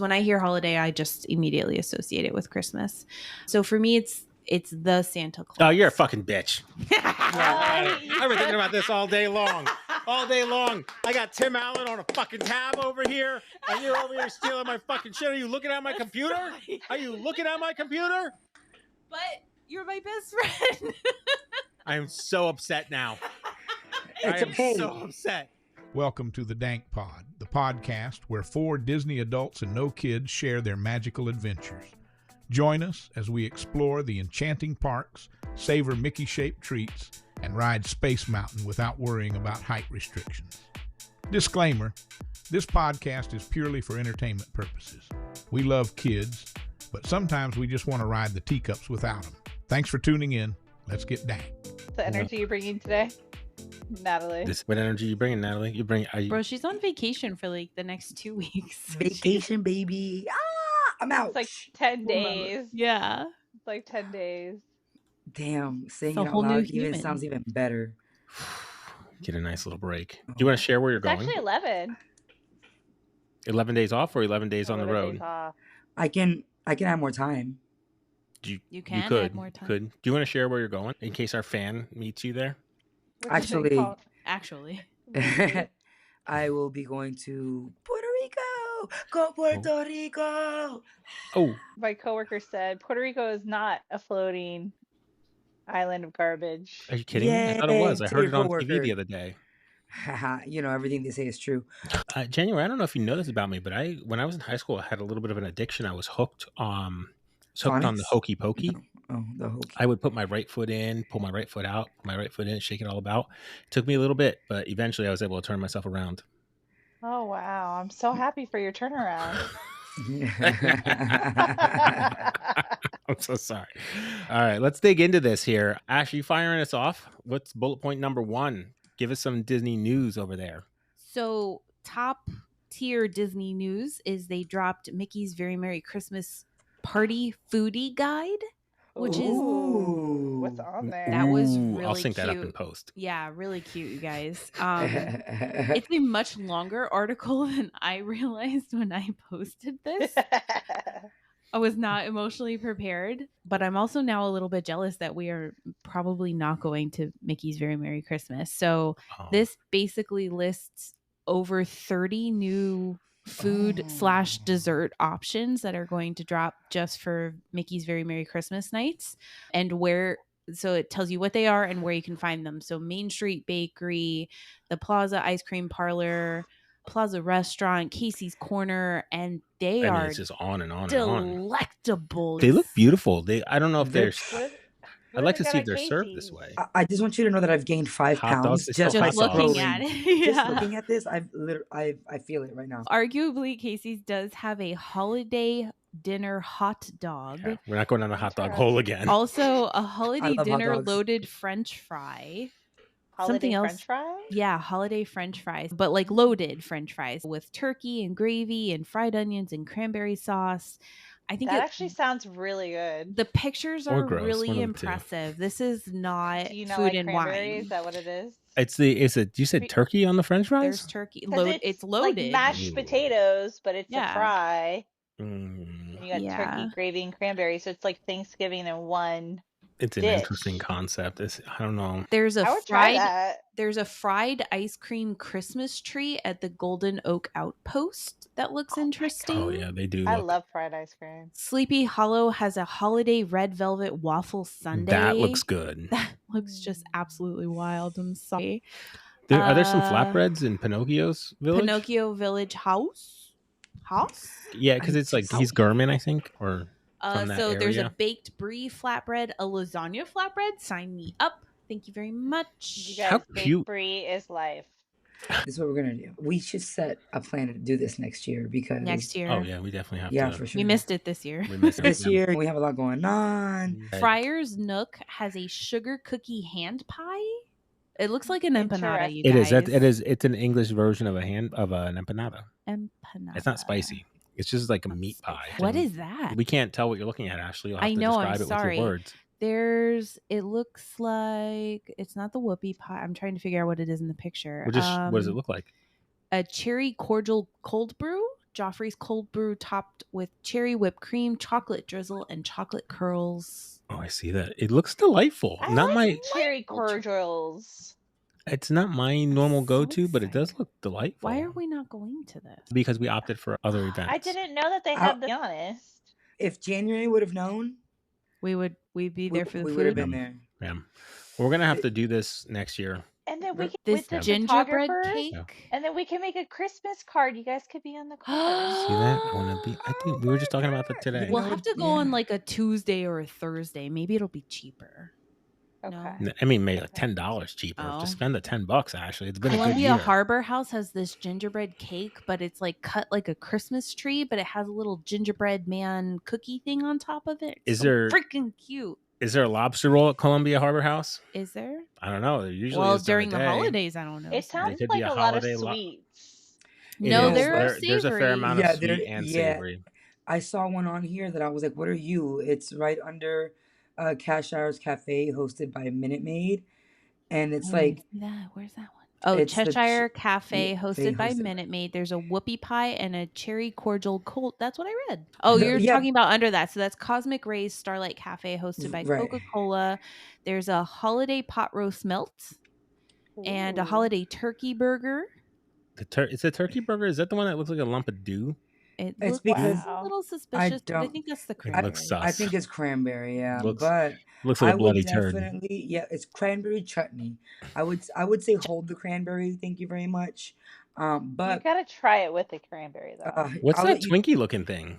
When I hear holiday, I just immediately associate it with Christmas. So for me, it's the Santa Claus. Oh, you're a fucking bitch. Yeah. I've been thinking about this all day long. All day long. I got Tim Allen on a fucking tab over here, and you're over here stealing my fucking shit. Are you looking at my computer? Are you looking at my computer? But you're my best friend. I am so upset now. It's okay. So upset. Welcome to the DANK Pod, the podcast where 4 Disney adults and no kids share their magical adventures. Join us as we explore the enchanting parks, savor Mickey-shaped treats, and ride Space Mountain without worrying about height restrictions. Disclaimer, this podcast is purely for entertainment purposes. We love kids, but sometimes we just want to ride the teacups without them. Thanks for tuning in. Let's get dank. The energy you're bringing today, Natalie. What energy you bringing, Natalie? Bro, she's on vacation for like the next 2 weeks. Vacation, baby. I'm out. It's like 10 days. Yeah. It's like 10 days. Damn, saying It's a it out whole new loud human. even sounds even better. Get a nice little break. Do you want to share where you're It's going? actually 11. 11 days off or 11 days on the 11 road? days off. I can have more time. You can could, add more time. Could. Do you want to share where you're going in case our fan meets you there? What's your thing called? Actually. I will be going to Puerto Rico. Go Puerto Rico. Oh, My coworker said Puerto Rico is not a floating island of garbage. are you kidding me? I thought it was. I Yay, heard to it your on TV coworker. the other day. You know, everything they say is true. January, I don't know if you know this about me, but when I was in high school, I had a little bit of an addiction. I was hooked on the Phonics? hokey pokey. Oh, the hokey. I would put my right foot in, pull my right foot out, put my right foot in, shake it all about. It took me a little bit, but eventually I was able to turn myself around. Oh, wow. I'm so happy for your turnaround. I'm so sorry. All right, let's dig into this here. Ash, you firing us off? What's bullet point number 1? Give us some Disney news over there. So top tier Disney news is they dropped Mickey's Very Merry Christmas Party Foodie Guide, which is What's on there? that was Ooh, really I'll sync cute. that up in post. Yeah, really cute, you guys. It's a much longer article than I realized when I posted this. I was not emotionally prepared, but I'm also now a little bit jealous that we are probably not going to Mickey's Very Merry Christmas. So this basically lists over 30 new food/dessert options that are going to drop just for Mickey's Very Merry Christmas nights, and so it tells you what they are and where you can find them. So Main Street Bakery, the Plaza Ice Cream Parlor, Plaza Restaurant, Casey's Corner, and they are it's just on and on and on. delectable. They look beautiful. I don't know if they're. What I'd like to they see got if they're at served this Casey's? way. I just want you to know that I've gained 5 Hot dogs, pounds they just still by hot dogs. looking scrolling. at it. Just Yeah. looking at this, I feel it right now. Arguably, Casey's does have a holiday dinner hot dog. Yeah, we're not going down the hot dog hole again. Also, a I holiday love hot dinner dogs. loaded French fry. Holiday Something else. French fries? Yeah, holiday French fries, but like loaded French fries with turkey and gravy and fried onions and cranberry sauce. I think That actually sounds really good. the pictures Or are gross, one really of the two. impressive. This is not Do you not food like and cranberry? wine. Is that what it is? You said turkey on the French There's fries? turkey. 'Cause It's loaded. Like mashed Ooh. potatoes, but it's Yeah. a fry. Mm, And you got Yeah. turkey, gravy, and cranberry. So it's like Thanksgiving in one. it's an Dish. interesting concept. I don't know. There's I a would try fried that. there's a fried ice cream Christmas tree at the Golden Oak Outpost that looks interesting. Oh yeah, they do. I look- love fried ice cream. Sleepy Hollow has a holiday red velvet waffle sundae. That looks good. That looks just absolutely wild. I'm sorry. Are there some Uh, flatbreads in Pinocchio's village? Pinocchio Village House? Yeah, because it's like he's Gurman, I think, or from that So there's a area. baked brie flatbread, a lasagna flatbread. Sign me up. Thank you very You much. guys, How baked cute. brie is life. This is what we're gonna do. We should set a plan to do this next year because Next year. Oh yeah, we definitely have yeah, to. for sure. We missed it this year. We missed it. this year. We have a lot going on. Friar's Nook has a sugar cookie hand pie. It looks like an empanada, you It guys. is. It's an English version of an empanada. Empanada. It's not spicy. It's just like a meat pie. What And is that? We can't tell what you're looking at, Ashley. You'll have I to know, describe I'm it sorry. with your words. It looks like, it's not the whoopie pie. I'm trying to figure out what it is in the picture. What does it look like? A cherry cordial cold brew, Joffrey's cold brew topped with cherry whipped cream, chocolate drizzle, and chocolate curls. Oh, I see that. It looks delightful. I Not like my. cherry cordials. It's not my normal so go-to, but it does excited. look delightful. Why are we not going to this? Because we opted for other events. I didn't know that they had. To be honest, If January would have known, We'd be there for the we food. would have been there. Yeah. We're gonna have to do this next year. and then we can This with the gingerbread photographers, cake. and then we can make a Christmas card. You guys could be on the card. See that? I want to be. I think we were just talking about that today. You We'll know, have to go on yeah. like a Tuesday or a Thursday. Maybe it'll be cheaper. Okay. No. I mean, maybe like $10 cheaper. Oh. Just spend the $10. Actually, it's been a good Columbia year. Harbor House has this gingerbread cake, but it's like cut like a Christmas tree, but it has a little gingerbread man cookie thing on top of it. Is so there- freaking cute? Is there a lobster roll at Columbia Harbor House? Is there? I don't know. There usually Well, is during during the holidays, I don't know. It sounds could like be a a lot of holiday sweets. No, is, there but are there's a fair savory. amount Yeah, of sweet and savory. I saw one on here that I was like, "What are you?" It's right under Cashier's Cafe, hosted by Minute Maid, and it's like Where's that one? Oh, it's the Cheshire Cafe, yeah, hosted by hosted- Minute Maid. There's a whoopie pie and a cherry cordial cold. That's what I read. Oh, The- you're yeah. talking about under that. So that's Cosmic Rays Starlight Cafe, hosted by Right. Coca-Cola. There's a holiday pot roast melt and a Ooh. holiday turkey burger. It's a turkey burger. Is that the one that looks like a lump of dew? It It's looks because a little suspicious, but I don't- think that's the It cranberry. looks sus. I think it's cranberry, yeah, Looks but Looks like I a would bloody turd. definitely, yeah, it's cranberry chutney. I would say hold the cranberry. Thank you very much. You But gotta try it with the cranberry though. What's I'll that let you- Twinkie looking thing?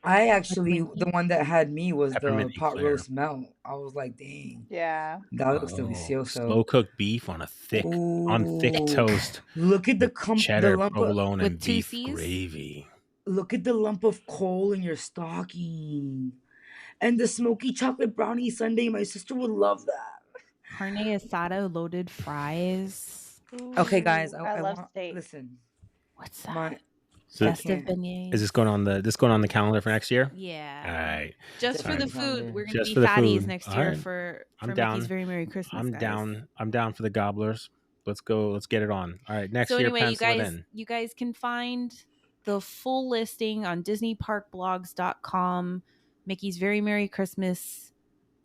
I actually, Twinkie? the one that had me was Peppermint the pot eclair. roast melt. I was like, dang, Yeah. that looks Oh, delicioso. slow cooked beef on thick Ooh. toast. Look at the with cheddar, lump of, provolone, and With two beef Cs? gravy. look at the lump of coal in your stocking, and the smoky chocolate brownie sundae. My sister would love that. Carne asada loaded fries. Okay, guys, Ooh, I love want steak. listen. What's that? My So Festive can't. beignets. is this going on the calendar for next year? Yeah. All right. Just for the Definitely food. calendar. We're gonna Just be for the fatties food. next All year right. for I'm Mickey's down. Very Merry Christmas. I'm guys. down. I'm down for the gobblers. Let's go. Let's get it on. All right. Next So year, anyway, pencil it you guys can find the full listing on DisneyParkBlogs.com. Mickey's Very Merry Christmas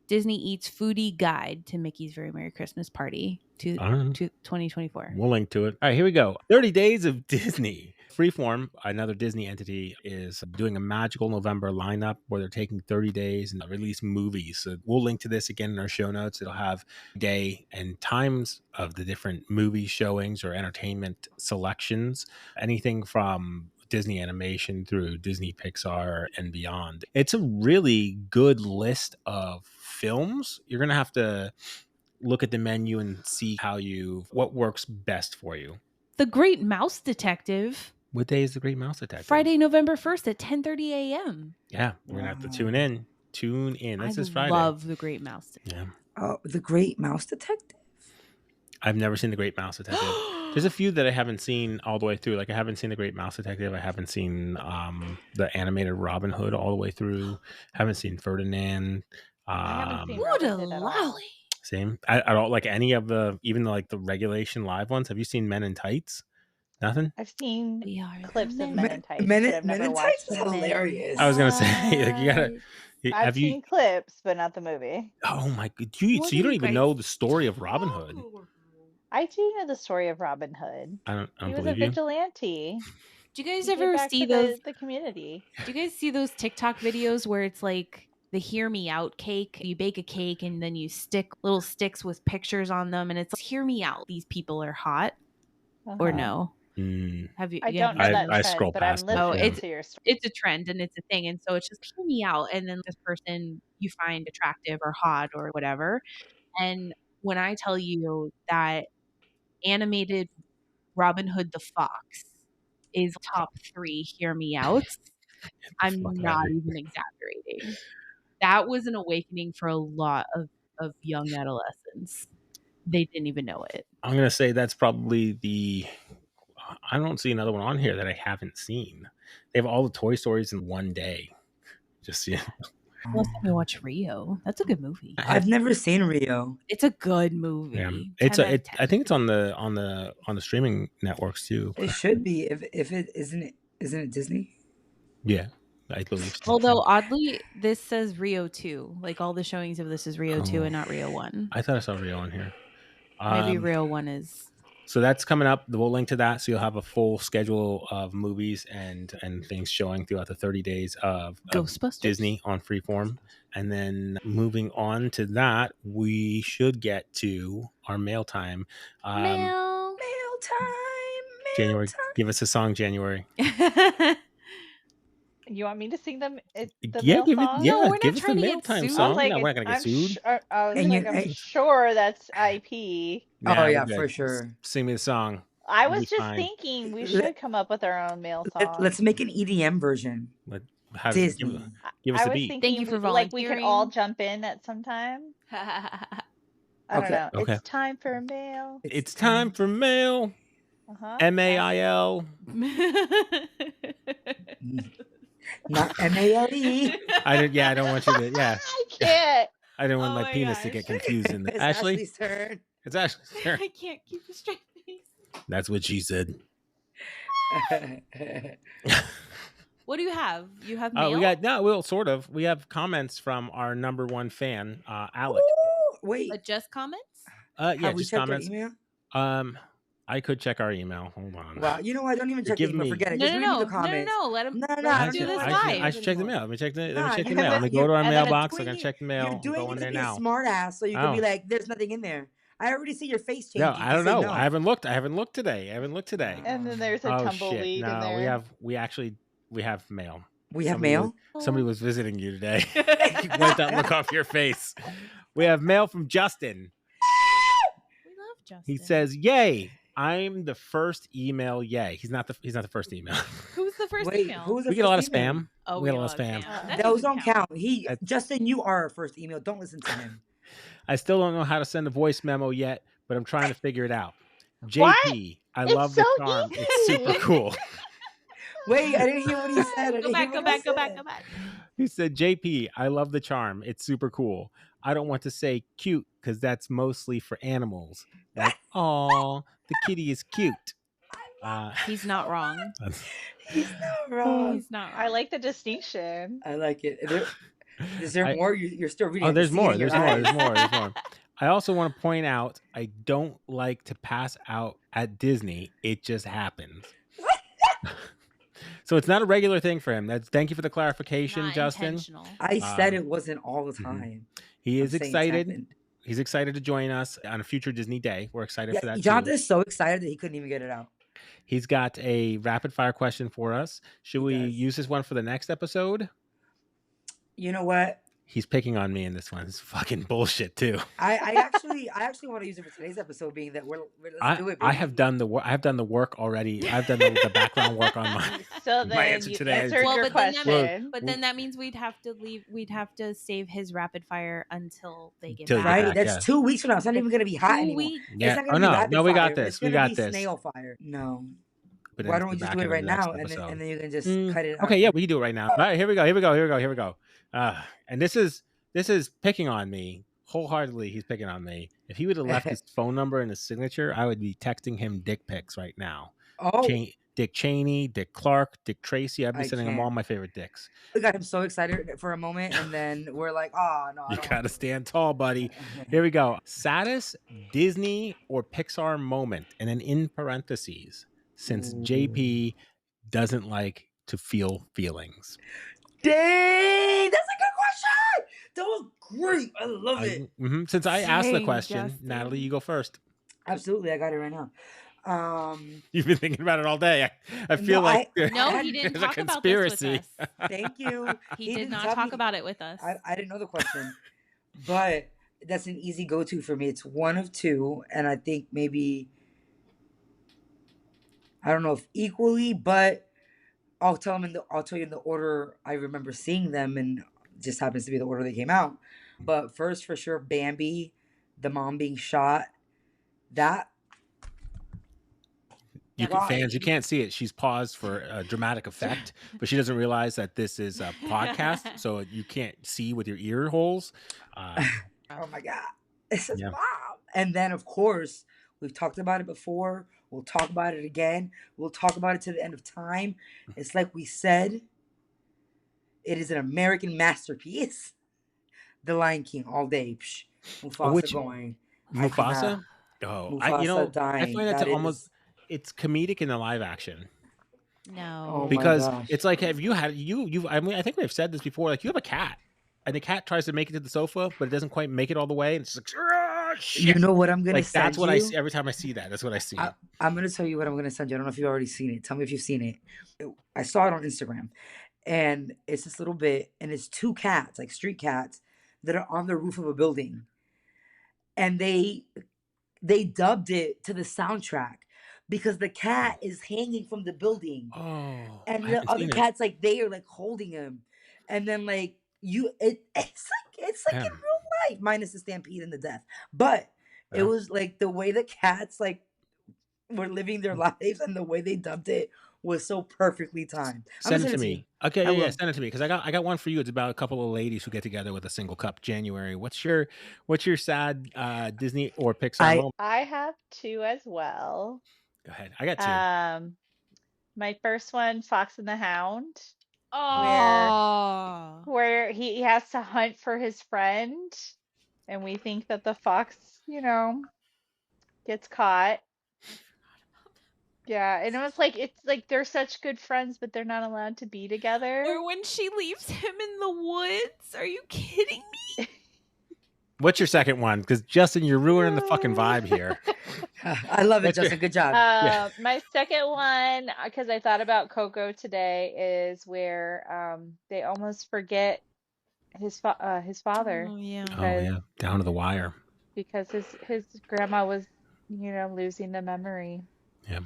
Disney Eats Foodie Guide to Mickey's Very Merry Christmas Party to in. 2024. We'll link to it. All right, here we go. 30 Days of Disney. Freeform, another Disney entity, is doing a magical November lineup where they're taking 30 days and release movies. So we'll link to this again in our show notes. It'll have day and times of the different movie showings or entertainment selections, anything from Disney animation through Disney Pixar and beyond. It's a really good list of films. You're going to have to look at the menu and see what works best for you. The Great Mouse Detective, What day is The Great Mouse Detective? Friday, November 1st at 10:30 a.m. Yeah, we're going to have to tune in. That's this I Friday. love The Great Mouse Detective. Yeah. Oh, the Great Mouse Detective. I've never seen The Great Mouse Detective. There's a few that I haven't seen all the way through. Like I haven't seen The Great Mouse Detective. I haven't seen the animated Robin Hood all the way through. Haven't seen Ferdinand. I haven't seen What Robin a Hood at all. lolly. Same. I don't like any of even like the regulation live ones. Have you seen Men in Tights? Nothing. I've seen We are the clips of men. Men in Tights, Men but I've in never Tights watched is the movie. hilarious. I was gonna say, like, you gotta. I've Have seen you? clips, but not the movie. Oh my god! What So you are don't you even guys know the story of Robin Hood. I do know the story of Robin Hood. I don't He was a believe you. vigilante. Do you guys He gave ever back see to those? the community? Do you guys see those TikTok videos where it's like the Hear Me Out cake? You bake a cake and then you stick little sticks with pictures on them, and it's Hear Me Out. These people are hot, or Uh-huh. no? Mm. Have you? I yeah, don't know I- that I trend, scroll but I'm past it, listening yeah. to your story. It's a trend and it's a thing, and so it's just Hear Me Out, and then this person you find attractive or hot or whatever. And when I tell you that animated Robin Hood the Fox is top 3 Hear Me Outs, I'm fuck not outta here. even exaggerating. That was an awakening for a lot of young adolescents. They didn't even know it. I'm gonna say that's probably I don't see another one on here that I haven't seen. They have all the Toy Stories in one day. Just yeah. Last time we watched Rio. That's a good movie. I've never seen Rio. It's a good movie. Yeah, 10 it's out of I 10. think it's on the streaming networks too. It should be if it isn't. Isn't it Disney? Yeah, I believe so. Although oddly, this says Rio 2. Like all the showings of this is Rio 2 Oh. and not Rio 1. I thought I saw Rio on here. Maybe Rio 1 is. So that's coming up. We'll link to that, so you'll have a full schedule of movies and things showing throughout the 30 days of Ghostbusters. Disney on Freeform. And then moving on to that, we should get to our mail time. Mail. Mail time. Mail January, time. give us a song, January. You want me to sing them? The Yeah, mail give it. song? Yeah, No, we're not give us the trying to mail get time sued. song. Like, No, we're not gonna get sued. I'm sure that's IP. Nah, Oh we're yeah, good. for sure. Sing me the song. I It'll was be just fine. thinking we should come up with our own mail song. Let's make an EDM version. Disney. Give us I the was beat. thinking Thank you for like we could all volunteering. jump in at some time. I don't Okay. know. Okay. It's time for mail. It's time for mail. MAIL. Not MALE. I don't want you to. Yeah, I can't. I don't want Oh my my penis to gosh. get confused in It's there. Ashley, Ashley's turn. it's Ashley's turn. I can't keep a straight face. That's what she said. What do you have? You have mail? Sort of. We have comments from our number one fan, Alec. Ooh, wait. Just comments? Have we just checked comments. our email? I could check our email. Hold on. Wow. You know what? Don't even check the Forgive email. me. Forget it. No, Just no, read no. the comments. No. Let him No, let's do I- this I- live. I should check the mail. Let me check the Nah, mail. you Let me have- go to our and then mailbox. it's I'm gonna doing check the mail. You're doing Go in it there to be a now. smart ass, so you can Oh. be like, "There's nothing in there." I already see your face changing. No, I don't You said know. no. I haven't looked. I haven't looked today. And then there's a Oh tumbleweed shit! in No, there. we have mail. We have Somebody mail. Somebody was visiting you today. Wipe that look off your face. We have mail from Justin. We love Justin. He says, "Yay! I'm the first email. Yay!" He's not the first email. Who's the first Wait, email? who's the We get a lot of first email? spam. Oh, we get a lot of spam. That Those doesn't don't count. That's- Justin, you are our first email. Don't listen to him. I still don't know how to send a voice memo yet, but I'm trying to figure it out. What? JP, I It's love the so charm. easy. It's super cool. Wait, I didn't hear what he said. Go back. He said, JP, I love the charm. It's super cool. I don't want to say cute because that's mostly for animals. Like, aw, the kitty is cute. He's not wrong. He's not wrong. He's not wrong. I like the distinction. I like it. Is there more? You're still reading. Oh, I there's can see it more. in your There's more. eyes. There's more. I also want to point out I don't like to pass out at Disney. It just happens. So it's not a regular thing for him. Thank you for the clarification, Not Justin. intentional. I said it wasn't all the time. He I'm is saying it's excited. happened. He's excited to join us on a future Disney day. We're excited for that. Jonathan too. is so excited that he couldn't even get it out. He's got a rapid fire question for us. Should He we does. use this one for the next episode? You know what? He's picking on me in this one. It's fucking bullshit too. I actually want to use it for today's episode, being that let's do it. I baby. have done the work. I have done the work already. I've done the background work on mine. So My then answer you today is- answered Well, your but then that question. But then that means we'd have to leave. We'd have to save his rapid fire until they get Till you back. get Right? back, That's yeah. 2 weeks from now. It's not even gonna be hot 2 anymore. weeks. It's Yeah. not Oh gonna be no, rapid no, we got fire. this. It's We gonna got be this. snail fire. No. But Why it's don't we the just back do it end of right the next now, and episode. then you can just cut it out? Okay, yeah, we can do it right now. All right, here we go. Here we go. And this is picking on me wholeheartedly. He's picking on me. If he would have left his phone number in his signature, I would be texting him dick pics right now. Oh, Dick Cheney, Dick Clark, Dick Tracy. I'd be I sending him can't. all my favorite dicks. we got him so excited for a moment, and then we're like, "Oh no!" I You don't gotta stand tall, buddy. Here we go. Saddest Disney or Pixar moment, and then in parentheses, since JP doesn't like to feel feelings. Dang, that's a good question. That was great. I love it. Since I asked the Dang, question, Justin. Natalie, you go first. Absolutely, I got it right now. You've been thinking about it all day. I feel No, like No, he didn't there's a talk about this with conspiracy. us. Thank you. He did didn't not tell talk me- about it with us. I didn't know the question, but that's an easy go-to for me. It's one of two, and I think maybe I don't know if equally, but I'll tell you in the order I remember seeing them, and it just happens to be the order they came out. But first, for sure, Bambi, the mom being shot. That Fans, you can't see it. She's paused for a dramatic effect, but she doesn't realize that this is a podcast, so you can't see with your ear holes. oh my god, it's his Yeah. mom. And then of course we've talked about it before We'll talk about it again. We'll talk about it to the end of time. It's like we said. It is an American masterpiece. The Lion King all day. Psh, Mufasa Which going. Mufasa? Oh, Mufasa I dying. find that to almost is. it's comedic in the live action. No. Oh my Because gosh. it's like, have you had you? I mean, I think we've said this before. Like, you have a cat, and the cat tries to make it to the sofa, but it doesn't quite make it all the way, and it's like, "Ah, shit." You know what I'm gonna Like, send that's what you? I see every time I see that. That's what I see. I'm gonna tell you what I'm gonna send you. I don't know if you've already seen it. Tell me if you've seen it. I saw it on Instagram, and it's this little bit, and it's two cats, like street cats, that are on the roof of a building, and they dubbed it to the soundtrack because the cat is hanging from the building, Oh, and I the haven't other seen it. cat's like they are like holding him, and then like it's like in Yeah. real life, minus the stampede and the death, but it Yeah. was like the way the cats like were living their lives and the way they dubbed it was so perfectly timed. I'm Send gonna it to to me. you. Okay, I yeah, will. send it to me because I got one for you. It's about a couple of ladies who get together with a single cup. January. What's your sad Disney or Pixar moment? I have two as well. Go ahead. I got two. My first one, Fox and the Hound, Oh. where he has to hunt for his friend, and we think that the fox, gets caught. Yeah, and it's like they're such good friends, but they're not allowed to be together. Or when she leaves him in the woods. Are you kidding me? What's your second one? Because Justin, you're ruining the fucking vibe here. I love it, What's your- Justin. Good job. My second one, because I thought about Coco today, is where they almost forget his father. Oh yeah. Oh yeah, down to the wire. Because his grandma was, losing the memory. Yeah.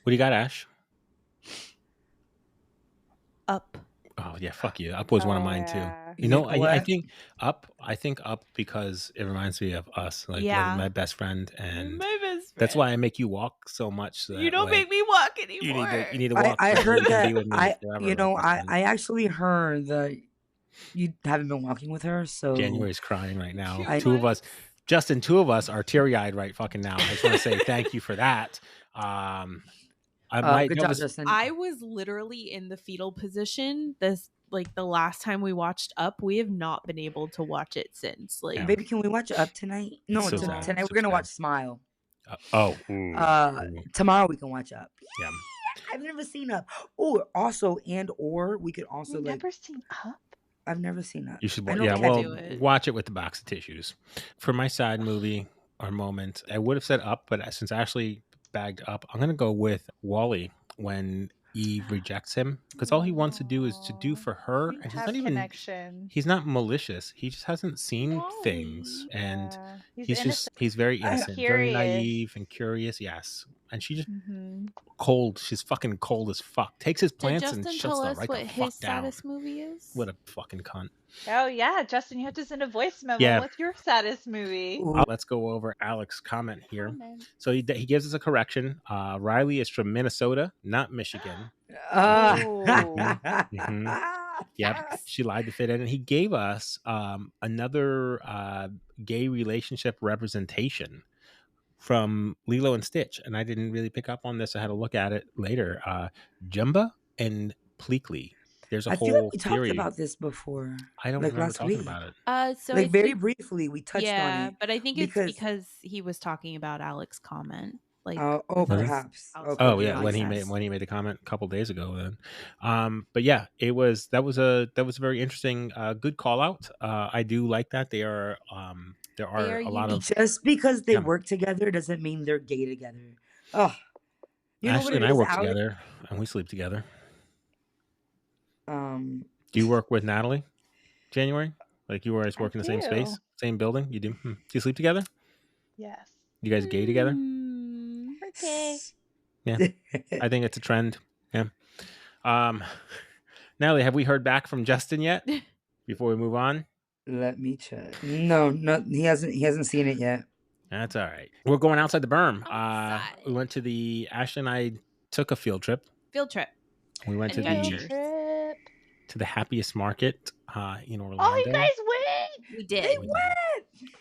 What do you got, Ash? Up. Oh yeah, fuck you. Up was one of mine Yeah. too. You know, You know I what? think Up because it reminds me of us, like Yeah. my best friend, and My best friend. that's why I make you walk so much. So You that don't way make me walk you anymore. need to walk. I so heard you can that. be with me forever, like best friend. I actually heard that you haven't been walking with her. So January's crying right now. I- Two of us, Justin, two of us are teary eyed right fucking now. I just want to say thank you for that. good job, Justin. I was literally in the fetal position the last time we watched Up. We have not been able to watch it since. Like, Yeah. Baby, can we watch Up tonight? No, So sad. tonight So we're gonna sad. watch Smile. Ooh. Tomorrow we can watch Up. Yeah. I've never seen Up. Oh, also or we could also You've like. never seen Up? I've never seen Up. You should I watch. know Yeah, Kat well, do it. watch it with the box of tissues. For my side movie or moment, I would have said Up, but since Ashley bagged Up, I'm gonna go with Wall-E when Eve rejects him because all he wants to do is to do for her, You and he's have not even. connection. He's not malicious. He just hasn't seen things, Wall-E. and Yeah, he's very innocent, very Curious. naive and curious. Yes, and she just Mhm. cold. She's fucking cold as fuck. Takes his did plants Justin and shuts tell them us right what the his fuck down. saddest movie is? What a fucking cunt. Oh yeah, Justin, you have to send a voice memo. Yeah. What's your saddest movie? Ooh. Let's go over Alex's comment here. Comment. So he gives us a correction. Riley is from Minnesota, not Michigan. Yep, she lied to fit in, and he gave us another gay relationship representation from Lilo and Stitch, and I didn't really pick up on this. I had to look at it later. Jumba and Pleakley. There's a I feel whole like we theory. talked about this before. I don't like remember last talking week. about it. So Like I very think- briefly, we touched on it. but I think it's because- because he was talking about Alex's comment. Like, Perhaps. outside Okay, Oh of yeah, the when he podcast. made the comment a couple days ago. Then, but yeah, that was a very interesting, good call out. I do like that. There are a lot of Just because they Yeah. work together doesn't mean they're gay together. Oh, you know what Ashley it and I is, work Alex? together and we sleep together. Um, Do you work with Natalie? January? Like you guys work I in the same space, do. same building? You do? Do you sleep together? Yes. You guys gay together? Okay. Yeah. I think it's a trend. Yeah. Natalie, have we heard back from Justin yet? Before we move on? Let me check. No, he hasn't seen it yet. That's all right. We're going outside the berm. Outside. We went to Ashley and I took a field trip. Field trip. We went to Adventure. the happiest market in Orlando. Oh, you guys went! We did. They went.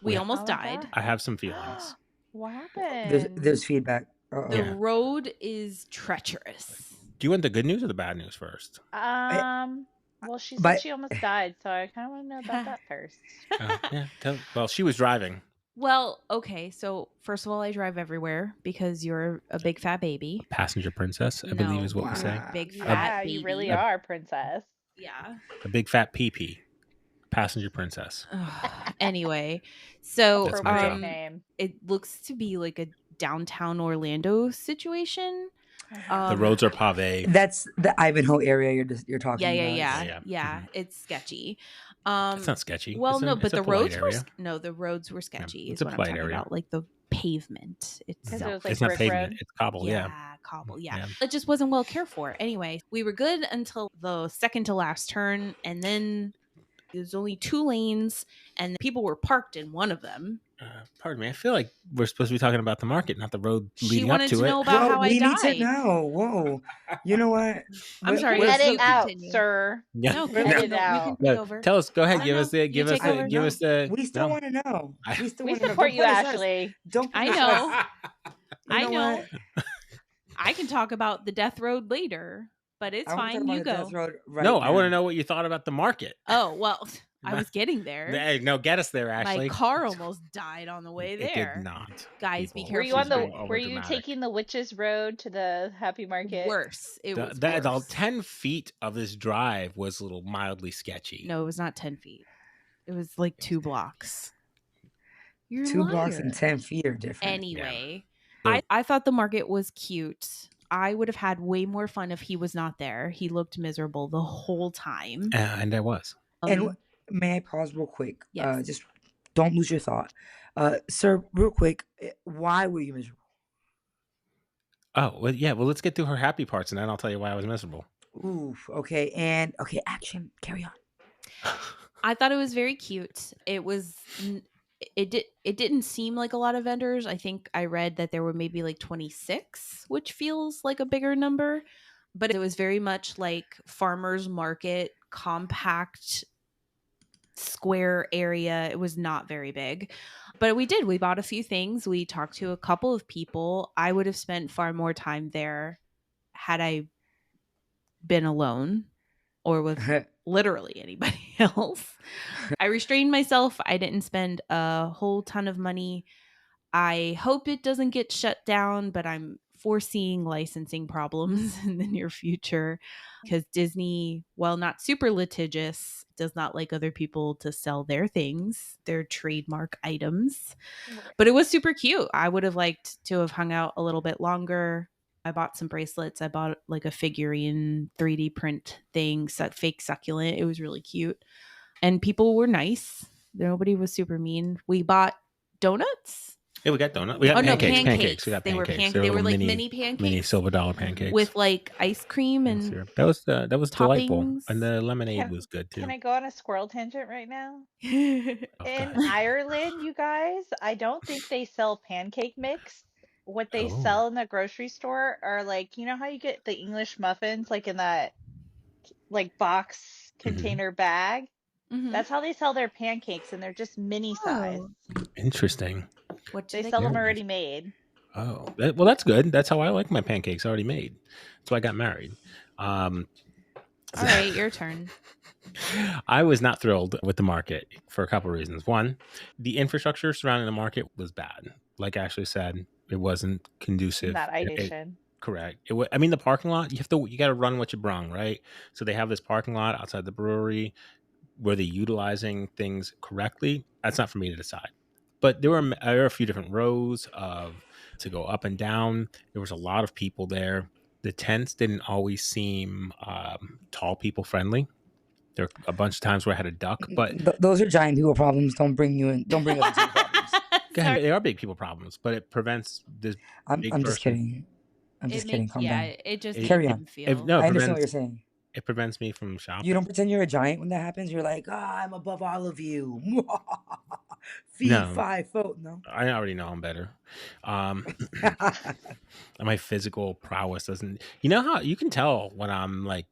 We Yeah. almost Oh my died. God. I have some feelings. What There's happened? feedback. The Yeah. road is treacherous. Do you want the good news or the bad news first? Well, she said But she almost died, so I kind of want to know about that first. Yeah. Well, she was driving. Well, okay. So first of all, I drive everywhere because you're a big fat baby. Passenger princess, I believe is what we you're say. a big fat Yeah, baby. you really are, princess. Yeah. A big fat pee-pee. Passenger princess. Anyway, so That's my Appropriate job. name. it looks to be like a downtown Orlando situation. The roads are pave. that's the Ivanhoe area you're talking about. Yeah. It's sketchy. It's not sketchy. Well, it's no, it's but a the polite roads area. the roads were sketchy. it's Is a what I'm polite talking area. about, like the pavement Because it itself. was like It's not brick pavement. road. It's cobble. Yeah. Cobble. Yeah. It just wasn't well cared for. Anyway, we were good until the second to last turn, and then there's only 2 lanes, and people were parked in one of them. Pardon me. I feel like we're supposed to be talking about the market, not the road She leading up wanted to to it. know about Well, how I we need to died. know. Whoa. You know what? I'm We sorry. can edit you out, continue. sir. Yeah. No, Edit continue. it out. We can take No, over. tell us. Go ahead. No, Give no, us the. you Give us take the. over. Give us the. We still no. want to know. We still We want to know. support Don't you, put us us. Ashley. Don't put I us know. us. I know. What? I can talk about the death road later, but it's I want to talk fine. about You the go. Death Road right No, now. I want to know what you thought about the market. Oh, well, I was getting there. Hey, no, get us there, Ashley. My car almost died on the way there. It did not. Guys, be people. Were careful. you on She's being were you overdramatic. taking the witch's road to the happy market? Worse. It was The worse. 10 feet of this drive was a little mildly sketchy. No, it was not 10 feet. It was like 2 blocks. You're a 2 blocks liar. and 10 feet are different. Anyway, Yeah. I thought the market was cute. I would have had way more fun if he was not there. He looked miserable the whole time. And I was. And may I pause real quick? Yes. Just don't lose your thought. Sir, real quick, why were you miserable? Oh, well, yeah. Well, let's get through her happy parts, and then I'll tell you why I was miserable. Oof. Okay. And okay, action. Carry on. I thought it was very cute. It was it didn't seem like a lot of vendors. I think I read that there were maybe like 26, which feels like a bigger number, but it was very much like farmers market, compact square area. It was not very big. But we bought a few things. We talked to a couple of people. I would have spent far more time there had I been alone or with literally anybody else. I restrained myself. I didn't spend a whole ton of money. I hope it doesn't get shut down, but I'm foreseeing licensing problems in the near future because Disney, while not super litigious, does not like other people to sell their things, their trademark items. But it was super cute. I would have liked to have hung out a little bit longer. I bought some bracelets. I bought like a figurine 3D print thing, fake succulent. It was really cute. And people were nice. Nobody was super mean. We bought donuts. Yeah, we got donuts. We got pancakes. We got They were pancakes. They were like mini pancakes. Mini silver dollar pancakes. With like ice cream and syrup. That was delightful. toppings. And the lemonade was good too. Can I go on a squirrel tangent right now? Oh, In God. Ireland, you guys, I don't think they sell pancake mix. What they sell in the grocery store are like, you know how you get the English muffins like in that like box container bag? Mhm. That's how they sell their pancakes, and they're just mini size. Interesting. What do They they sell them call it? already made. Oh, well, that's good. That's how I like my pancakes already made. That's why I got married. All right, your turn. I was not thrilled with the market for a couple of reasons. One, the infrastructure surrounding the market was bad. Like Ashley said, it wasn't conducive. Not ideation. Correct. I mean, the parking lot, you got to run what you brung, right? So they have this parking lot outside the brewery. Were they utilizing things correctly? That's not for me to decide. But there were a few different rows to go up and down. There was a lot of people there. The tents didn't always seem tall people friendly. There were a bunch of times where I had a duck, but those are giant people problems. Don't bring us into your problems. they are big people problems, but it prevents this. I'm big just person- kidding. I'm just kidding. Calm down. It just Carry made on. them feel. No, I understand what you're saying. It prevents me from shopping. You don't pretend you're a giant when that happens. You're like, I'm above all of you. Fee, No. fi, fo. No. I already know I'm better. My physical prowess doesn't. You know how you can tell when I'm like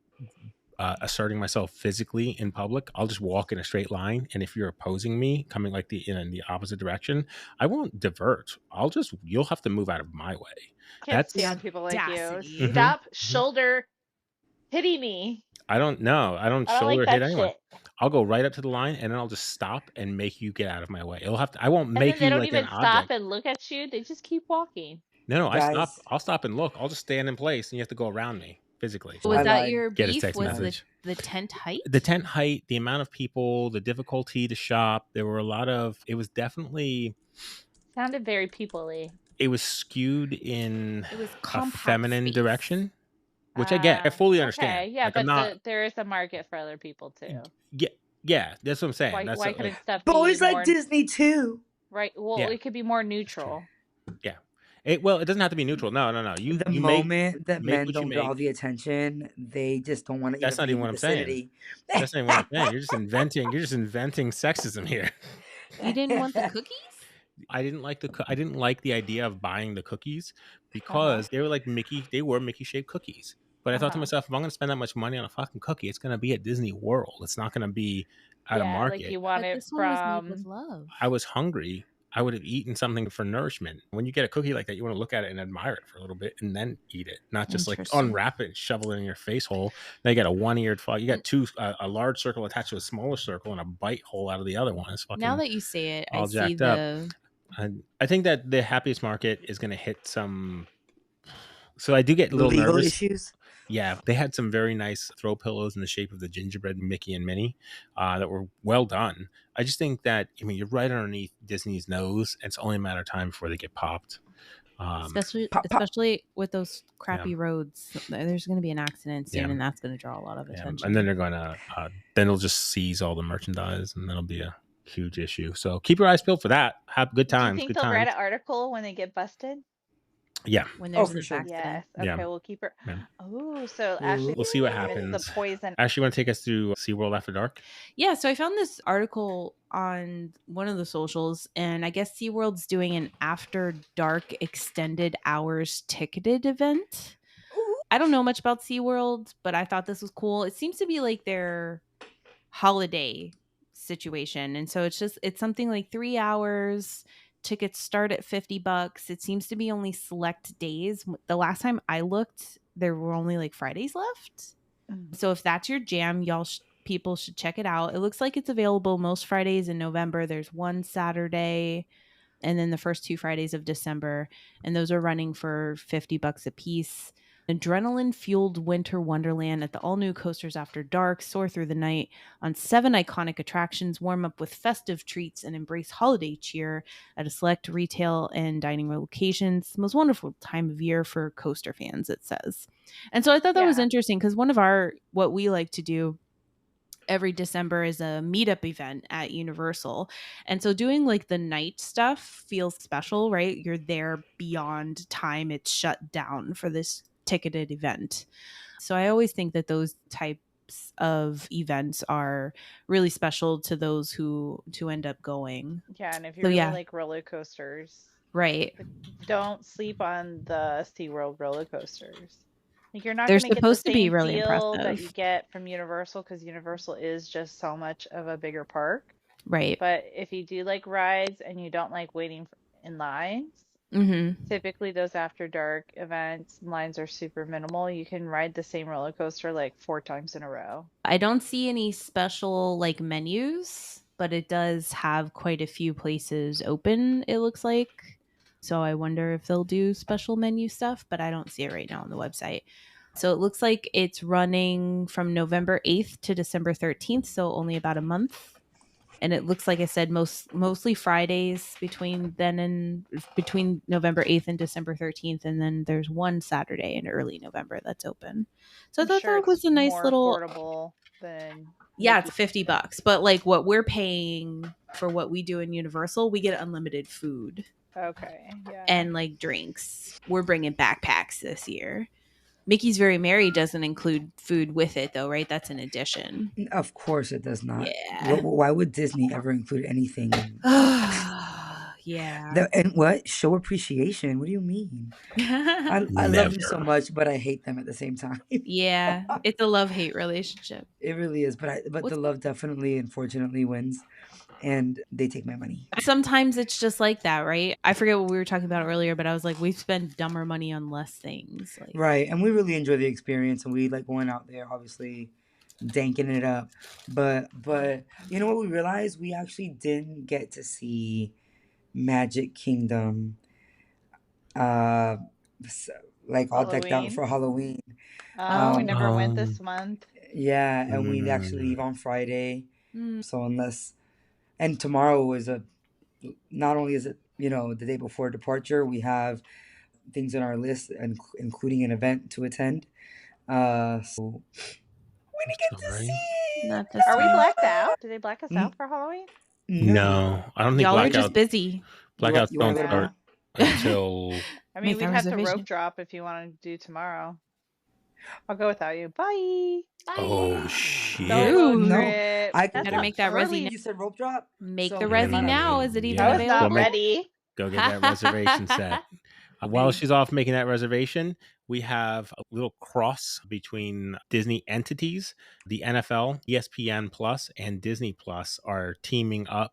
asserting myself physically in public, I'll just walk in a straight line. And if you're opposing me, coming like in the opposite direction, I won't divert. You'll have to move out of my way. Can't stand people like you. Audacity. Stop shoulder hitting me. I don't know. I don't I don't shoulder like hit that anyone. shit. I'll go right up to the line and then I'll just stop and make you get out of my way. I won't And make then they you don't like even an stop object. and look at you. They just keep walking. No, I stop. Guys. I'll stop and look. I'll just stand in place and you have to go around me physically. Was I that lied. your Get a beef? text Was message. the tent height? The tent height, the amount of people, the difficulty to shop. There were it was definitely, Sounded very people-y. it was skewed in It was a compact feminine space. direction, which I get. I fully understand. Okay, yeah, Like, but I'm not. there is a market for other people too. Yeah, that's what I'm saying. Why, That's why like, couldn't stuff Boys be like more Disney too. right? Well, Yeah. it could be more neutral. yeah. It doesn't have to be neutral. No. You The you moment that make men what you don't get all make. the attention, they just don't want to That's even not be even in what the I'm saying. vicinity. That's not even what I'm saying. You're just inventing sexism here. You didn't want the cookies? I didn't like the idea of buying the cookies because they were like they were Mickey shaped cookies. But I thought to myself, if I'm going to spend that much money on a fucking cookie, it's going to be at Disney World. It's not going to be at a market. Like you want But it this one was made from. with love. I was hungry. I would have eaten something for nourishment. When you get a cookie like that, you want to look at it and admire it for a little bit and then eat it, not just like Interesting. unwrap it and shovel it in your face hole. Now you got a one-eared frog. You got a large circle attached to a smaller circle and a bite hole out of the other one. It's fucking Now that you say it, I all see jacked up. I think that the happiest market is going to hit some. So I do get a little Legal nervous. issues. Yeah, they had some very nice throw pillows in the shape of the gingerbread Mickey and Minnie that were well done. I just think that, you're right underneath Disney's nose. And it's only a matter of time before they get popped. Especially with those crappy roads. There's going to be an accident soon, and that's going to draw a lot of attention. And then they're going to, then they'll just seize all the merchandise, and that'll be a huge issue. So keep your eyes peeled for that. Have good times. Do you think good they'll times. write an article when they get busted? Yeah. When there's for an sure. accident. Yes. Yeah. Okay, we'll keep her. Yeah. Oh, so Ashley, We'll see what missed happens. The poison. Ashley, you want to take us through SeaWorld After Dark? Yeah, so I found this article on one of the socials, and I guess SeaWorld's doing an After Dark extended hours ticketed event. I don't know much about SeaWorld, but I thought this was cool. It seems to be like their holiday situation. And so it's something like 3 hours. Tickets start at $50. It seems to be only select days. The last time I looked, there were only like Fridays left. So if that's your jam, people should check it out. It looks like it's available most Fridays in November. There's one Saturday and then the first 2 Fridays of December. And those are running for $50 a piece. Adrenaline-fueled winter wonderland at the all-new Coasters After Dark. Soar through the night on 7 iconic attractions, warm up with festive treats, and embrace holiday cheer at a select retail and dining locations. The most wonderful time of year for coaster fans, it says. And so I thought that was interesting because what we like to do every December is a meetup event at Universal. And so doing like the night stuff feels special, right? You're there beyond time. It's shut down for this ticketed event. So I always think that those types of events are really special to those who end up going. Yeah, and if you really like roller coasters, right, don't sleep on the SeaWorld roller coasters. Like you're not They're going to get supposed the to be same really deal impressive that you get from Universal because Universal is just so much of a bigger park. Right. But if you do like rides and you don't like waiting in lines, typically those After Dark events, lines are super minimal. You can ride the same roller coaster like 4 times in a row. I don't see any special like menus, but it does have quite a few places open, it looks like. So I wonder if they'll do special menu stuff, but I don't see it right now on the website. So it looks like it's running from November 8th to December 13th, so only about a month. And it looks like I said mostly Fridays between November 8th and December 13th, and then there's one Saturday in early November that's open. So I thought that was a nice little affordable than it's $50, but like what we're paying for what we do in Universal, we get unlimited food. Okay, yeah. And like drinks. We're bringing backpacks this year. Mickey's Very Merry doesn't include food with it, though, right? That's an addition. Of course it does not. Yeah. Why would Disney ever include anything? Yeah. And what? Show appreciation. What do you mean? I love them so much, but I hate them at the same time. Yeah, it's a love-hate relationship. It really is, but the love definitely, unfortunately, wins, and they take my money. Sometimes it's just like that, right? I forget what we were talking about earlier, but I was like, we've spent dumber money on less things. Like, right, and we really enjoy the experience, and we like going out there, obviously, danking it up. But you know what we realized? We actually didn't get to see Magic Kingdom, uh, like all decked out for Halloween. We never went this month. Yeah, and we actually leave on Friday. So and tomorrow is not only is it, the day before departure, we have things on our list, including an event to attend. So we didn't get to see it. Are we blacked out? Did they black us out for Halloween? No, I don't think y'all are blackouts. just busy. Blackouts don't start until. I mean, we'd have to rope drop if you want to do tomorrow. I'll go without you. Bye. Oh shit! No, I better make that resi. You said rope drop. Make the resi now. Is it even I was available? not ready. Go get that reservation set. While she's off making that reservation, we have a little cross between Disney entities. The NFL, ESPN Plus, and Disney Plus are teaming up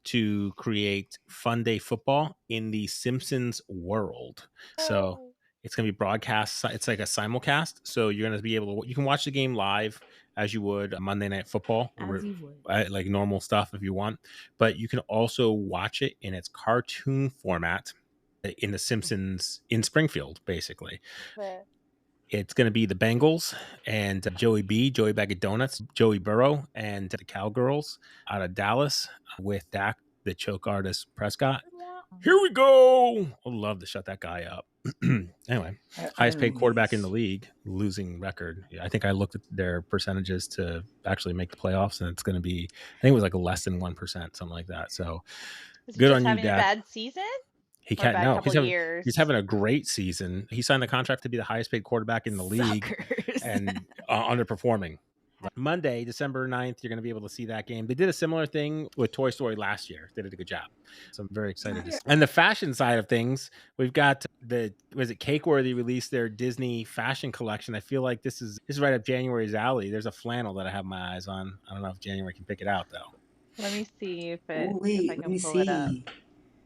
to create Fun Day Football in the Simpsons world. So it's going to be broadcast. It's like a simulcast. So you're going to be able to, you can watch the game live as you would Monday Night Football, like normal stuff if you want. But you can also watch it in its cartoon format in the Simpsons in Springfield, basically. It's going to be the Bengals and Joey Bag of Donuts, Joey Burrow, and the Cowgirls out of Dallas with Dak, the choke artist Prescott. Here we go. I'd love to shut that guy up. Anyway, highest paid quarterback in the league, losing record. I think I looked at their percentages to actually make the playoffs, and it's going to be, I think it was like less than 1%, something like that. So good on you, Dak. Having a bad seseason? He can't. No, he's having a great season. He signed the contract to be the highest paid quarterback in the league and underperforming. Monday, December 9th, you're going to be able to see that game. They did a similar thing with Toy Story last year. They did a good job. So I'm very excited. And the fashion side of things, we've got Cakeworthy released their Disney fashion collection. I feel like this is right up January's alley. There's a flannel that I have my eyes on. I don't know if January can pick it out, though. Let me see if I can pull it up.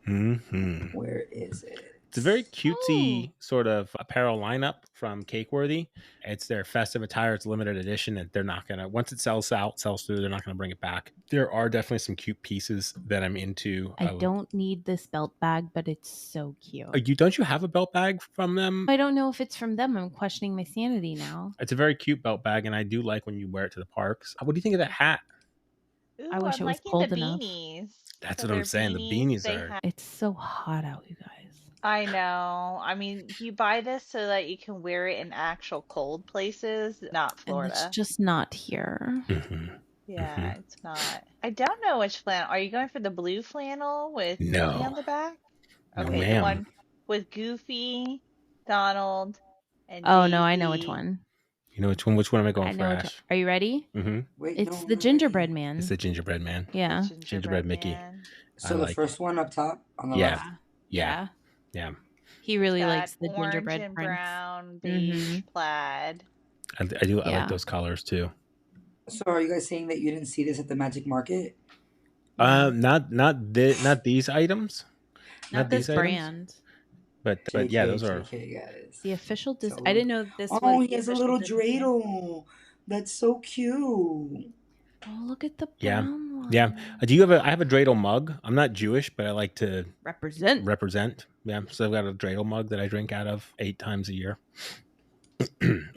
Mm-hmm. Where is it? It's a very cutesy sort of apparel lineup from Cakeworthy. It's their festive attire. It's limited edition, and they're not going to, once it sells through, they're not going to bring it back. There are definitely some cute pieces that I'm into. I don't need this belt bag, but it's so cute. Don't you have a belt bag from them? I don't know if it's from them. I'm questioning my sanity now. It's a very cute belt bag, and I do like when you wear it to the parks. What do you think of that hat? Ooh, I wish I'm it was cold enough. Beanies. That's what I'm saying. The beanies are. It's so hot out, you guys. I know. I mean, you buy this so that you can wear it in actual cold places, not Florida. And it's just not here. Mm-hmm. Yeah, it's not. I don't know which flannel. Are you going for the blue flannel with Goofy on the back? Okay, no, the one with Goofy, Donald, and Oh, no, I know which one. You know which one? Which one am I going for, Ash? Are you ready? Mm-hmm. It's the gingerbread man. It's the gingerbread man. Yeah. Gingerbread Mickey. So the first one up top on the left? Yeah. He really likes the orange gingerbread and prince. brown, beige plaid. I do. I like those colors too. So are you guys saying that you didn't see this at the Magic Market? Not these items. Not this brand. But yeah, those are guys. The official Disney. I didn't know this was. Oh, he has a little dreidel. That's so cute. Oh, look at the brown one. Yeah. I have a dreidel mug. I'm not Jewish, but I like to represent. Yeah. So I've got a dreidel mug that I drink out of 8 times a year.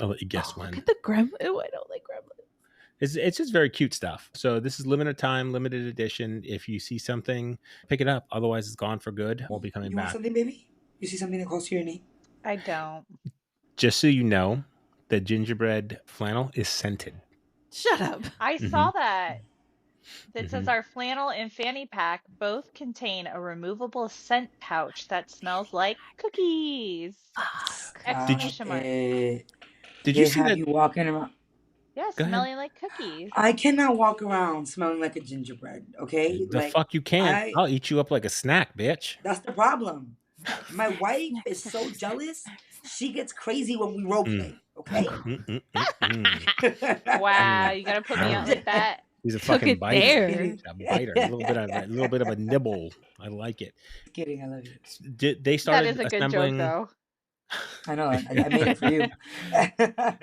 I'll let you guess when. Look at the gremlin. Oh, I don't like gremlins. It's just very cute stuff. So this is limited time, limited edition. If you see something, pick it up. Otherwise, it's gone for good. Won't be coming back. You want something, baby? You see something that close to your knee? I don't. Just so you know, the gingerbread flannel is scented. Shut up. I saw that. That says our flannel and fanny pack both contain a removable scent pouch that smells like cookies. Exclamation mark. Did you see that? You walking around? Yeah, Go ahead. smelling like cookies. I cannot walk around smelling like a gingerbread. Okay, The fuck you can't. I'll eat you up like a snack, bitch. That's the problem. My wife is so jealous. She gets crazy when we role play. Okay. Wow, you gotta put me out like that. He's a fucking biter. There. A biter. A little bit of a nibble. I like it. Just kidding. I love you. They started That is a good assembling. Joke, though. I know. I made it for you.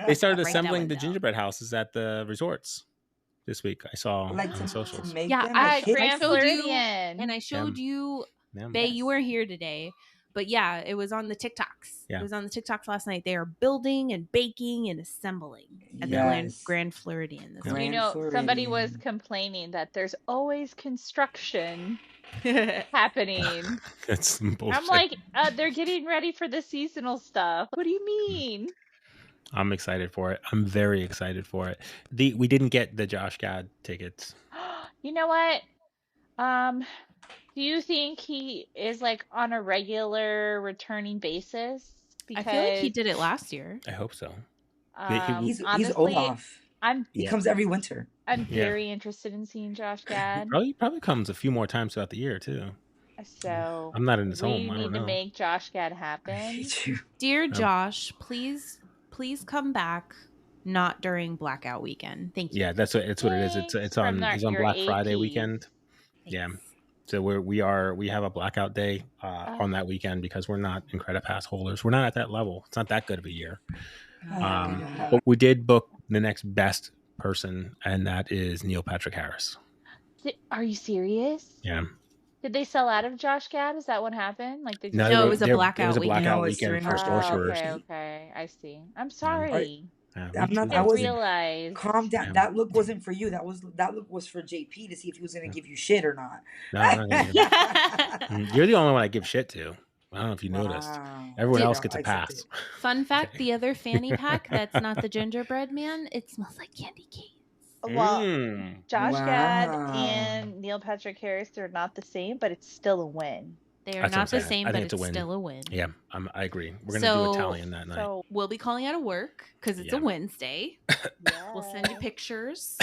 They started Write that assembling one the down. gingerbread houses at the resorts this week. I saw Like on to socials. make Yeah, them I like kids? Grand showed you, Floridian. and I showed you, Yeah. Bae, you were here today. But yeah, it was on the TikToks. Yeah. It was on the TikToks last night. They are building and baking and assembling at the Yes. Grand Floridian this Grand You know, somebody was Floridian. complaining that there's always construction happening. That's some bullshit. I'm like, they're getting ready for the seasonal stuff. What do you mean? I'm excited for it. I'm very excited for it. We didn't get the Josh Gad tickets. You know what? Do you think he is like on a regular returning basis? I feel like he did it last year. I hope so. He's honestly, Olaf. He comes every winter. I'm very interested in seeing Josh Gad. Probably comes a few more times throughout the year too. So I'm not in his we home. I don't need know. to make Josh Gad I happen. hate you. Dear Josh, please come back. Not during blackout weekend. Thank you. Yeah, that's what it is. It's on Black Friday weekend. Thanks. Yeah. So we have a blackout day on that weekend because we're not in credit pass holders. We're not at that level. It's not that good of a year. But we did book the next best person, and that is Neil Patrick Harris. Are you serious? Yeah. Did they sell out of Josh Gad? Is that what happened? Like they No, it was a blackout weekend. No, weekend for it's sorcerers. Okay, I see. I'm sorry. I'm not. I wasn't realize. Calm down. That look wasn't for you. That look was for JP to see if he was going to give you shit or not. No, you're the only one I give shit to. I don't know if you noticed. Everyone else gets a pass. Fun fact: the other fanny pack that's not the gingerbread man, it smells like candy canes. Well, Josh Gad and Neil Patrick Harris, they're not the same, but it's still a win. They are not the same, but it's still a win. Yeah, I agree. We're going to do Italian that night. So we'll be calling out of work because it's a Wednesday. We'll send you pictures.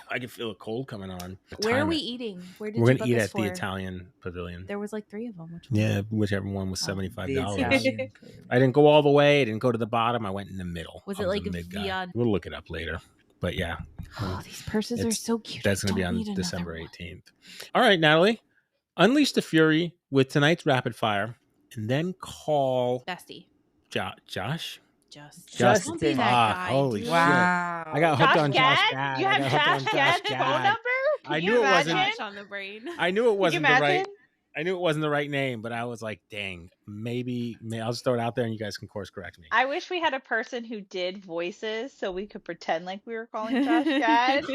I can feel a cold coming on. Where are we eating? Where did we're you going to eat book at us for? the Italian pavilion. There was like 3 of them. Whichever one was $75. I I didn't go all the way. I didn't go to the bottom. I went in the middle. Was it like the mid guy. We'll look it up later. But yeah. Oh, these purses are so cute. That's going to be on December 18th. All right, Natalie. Unleash the fury with tonight's rapid fire, and then call Bestie. Josh. Justin. Don't be that guy, Holy dude. shit! I got hooked on Josh Gad. You have Josh Gad's phone number? I knew it wasn't on the brain. I knew it wasn't the right. I knew it wasn't the right name, but I was like, "Dang, maybe I'll just throw it out there, and you guys can course correct me." I wish we had a person who did voices so we could pretend like we were calling Josh Gad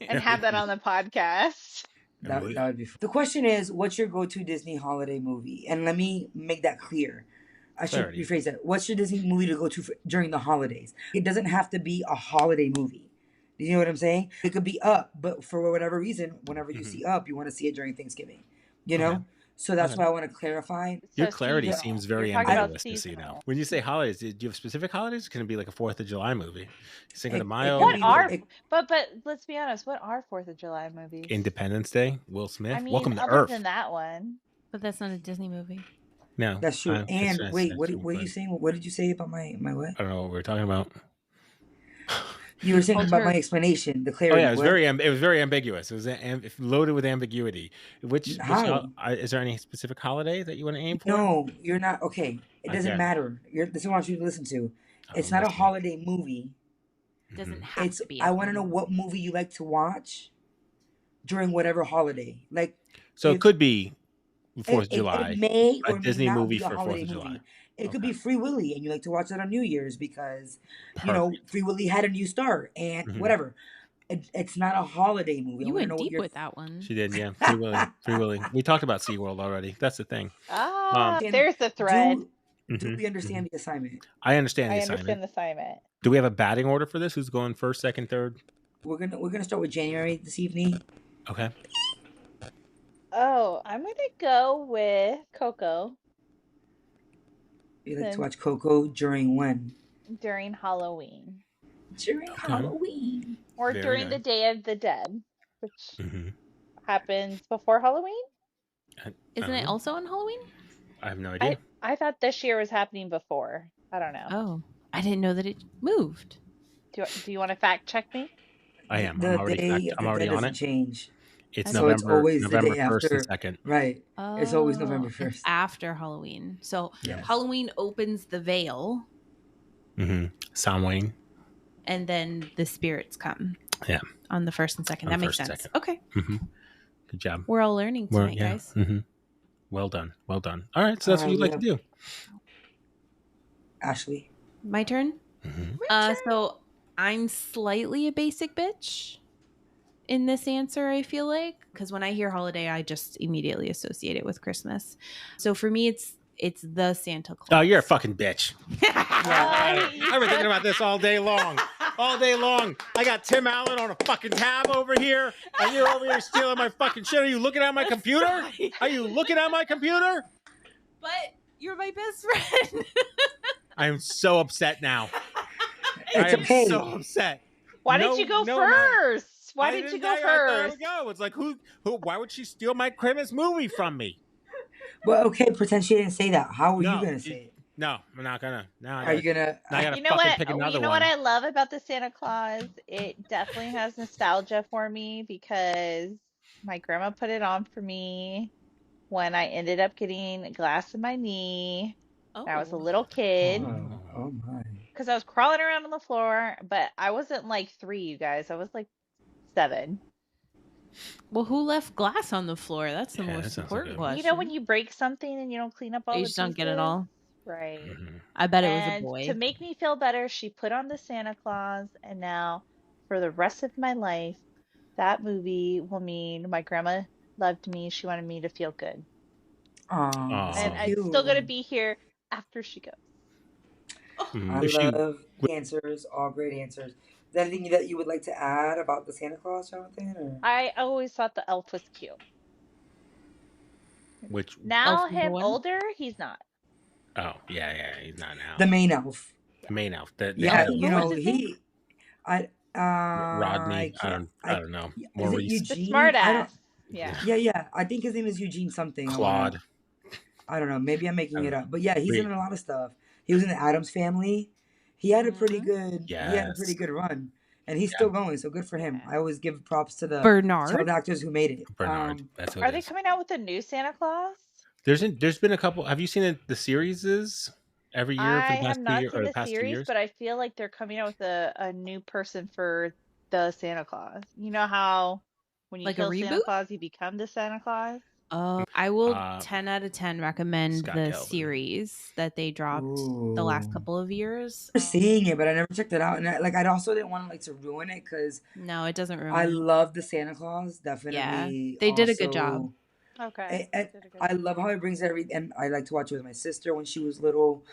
and have that on the podcast. That would be fun. The question is, what's your go-to Disney holiday movie? And let me make that clear. I should rephrase that. What's your Disney movie to go to during the holidays? It doesn't have to be a holiday movie. Do you know what I'm saying? It could be Up, but for whatever reason, whenever you see Up, you want to see it during Thanksgiving. You know? So that's why I want to clarify. Your clarity seems very ambiguous to see now. When you say holidays, do you have specific holidays? Can it be like a 4th of July movie? Cinco de Mayo? But let's be honest, what are 4th of July movies? Independence Day, Will Smith, I mean, Welcome to other Earth. than that one. But that's not a Disney movie. No. That's true. And wait, what are you saying? What did you say about my what? I don't know what we were talking about. You were saying about my explanation, the clarity. Oh yeah, it was very ambiguous. It was loaded with ambiguity. Which is there any specific holiday that you want to aim for? No, you're not. Okay, it doesn't matter. This is what I want you to listen to. It's not a holiday movie. It doesn't have to be. I want to know what movie you like to watch during whatever holiday. Like, so it could be 4th of July. It may or a Disney may not movie be a for 4th of July. Movie. It could be Free Willy, and you like to watch that on New Year's because, you know, Free Willy had a new star and whatever. It's not a holiday movie. You went deep with that one. She did, yeah. Free Willy. We talked about SeaWorld already. That's the thing. There's the thread. Do we understand the assignment? I understand the assignment. Do we have a batting order for this? Who's going first, second, third? We're gonna start with January this evening. Okay. Oh, I'm gonna go with Coco. You like to watch Coco during when? During Halloween. during Halloween. Or Very during the nice. Day of the Dead, which Mm-hmm. happens before Halloween. Isn't it also on Halloween? I have no idea. I thought this year was happening before. I don't know. Oh, I didn't know that it moved. Do you want to fact check me? I am. The I'm already. Day of I'm the already Dead on doesn't it. change. It's So it's always the November day 1st and after. 2nd. Right. It's always November It's 1st. after Halloween. So Yes. Halloween opens the veil, Mm-hmm. Samhain. and then the spirits come. Yeah. On the 1st and 2nd. On That makes first and sense. second. Okay. Mm-hmm. Good job. We're all learning tonight, guys. Mm-hmm. Well done. Well done. All right. So that's what you'd like to do. Ashley. My turn? Mm-hmm. So I'm slightly a basic bitch in this answer, I feel like, because when I hear holiday, I just immediately associate it with Christmas. So for me, it's the Santa Claus. Oh, you're a fucking bitch. I've been thinking about this all day long. All day long. I got Tim Allen on a fucking tab over here, and you're over here stealing my fucking shit. Are you looking at my computer? Are you looking at my computer? But you're my best friend. I am so upset now. It's okay. So upset. Why did you go first? Why did you go first? I thought I would go. It's like who? Why would she steal my Christmas movie from me? Well, okay, pretend she didn't say that. How are you gonna say it? No, I'm not gonna. Are you gonna? You know what? You know what I love about the Santa Claus? It definitely has nostalgia for me because my grandma put it on for me when I ended up getting glass in my knee. Oh. I was a little kid. Oh my. Because I was crawling around on the floor, but I wasn't like 3, you guys. I was like 7. Well, who left glass on the floor? That's the most important question. You know when you break something and you don't clean up all the pieces? You just don't get it all. Right. Mm-hmm. I bet it was a boy. To make me feel better, she put on the Santa Claus, and now for the rest of my life, that movie will mean my grandma loved me. She wanted me to feel good. And I'm still going to be here after she goes. I love answers, all great answers. Is there anything that you would like to add about the Santa Claus, Jonathan? Or? I always thought the elf was cute. Which now him older, he's not. Oh yeah, he's not now. The main elf. The main elf. Yeah, you know Rodney. I don't know. Eugene? The smart ass. Yeah. I think his name is Eugene something. Claude. I don't know. Maybe I'm making it up. But yeah, he's in a lot of stuff. He was in the Addams Family. He had a pretty good. He had a pretty good run, and he's still going. So good for him. I always give props to the child actors who made it. Bernard. That's Are they coming out with a new Santa Claus? There's been a couple. Have you seen the series every year for the past 2 years? I have not seen the series, but I feel like they're coming out with a new person for the Santa Claus. You know how when you kill Santa Claus, you become the Santa Claus? I will 10 out of 10 recommend the series that they dropped the last couple of years. I'm seeing it, but I never checked it out, and I also didn't want to ruin it because no, it doesn't ruin. I love the Santa Claus. Definitely, yeah, they did a good job. Okay, I love how it brings everything. And I like to watch it with my sister when she was little,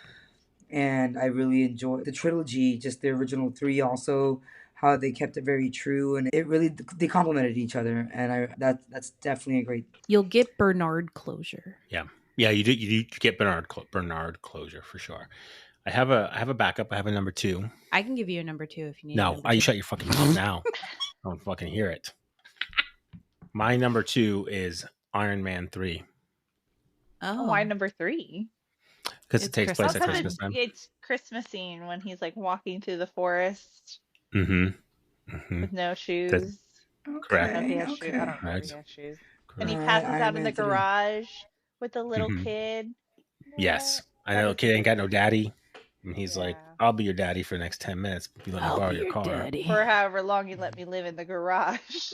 and I really enjoy the trilogy, just the original 3 also. How they kept it very true, and it really they complemented each other, and that's definitely a great. You'll get Bernard closure. Yeah, you do. You get Bernard closure for sure. I have a backup. I have a number 2. I can give you a number 2 if you need. No, you shut your fucking mouth now. I don't fucking hear it. My number 2 is Iron Man 3. Oh, why number 3? Because it takes place at Christmas time. It's Christmas scene when he's like walking through the forest. With no shoes. Correct. I don't know if he has shoes. And he passes out in the garage with a little kid. Yes. I know the kid ain't got no daddy. And he's like, I'll be your daddy for the next 10 minutes. If you let me borrow your car. Daddy. For however long you let me live in the garage.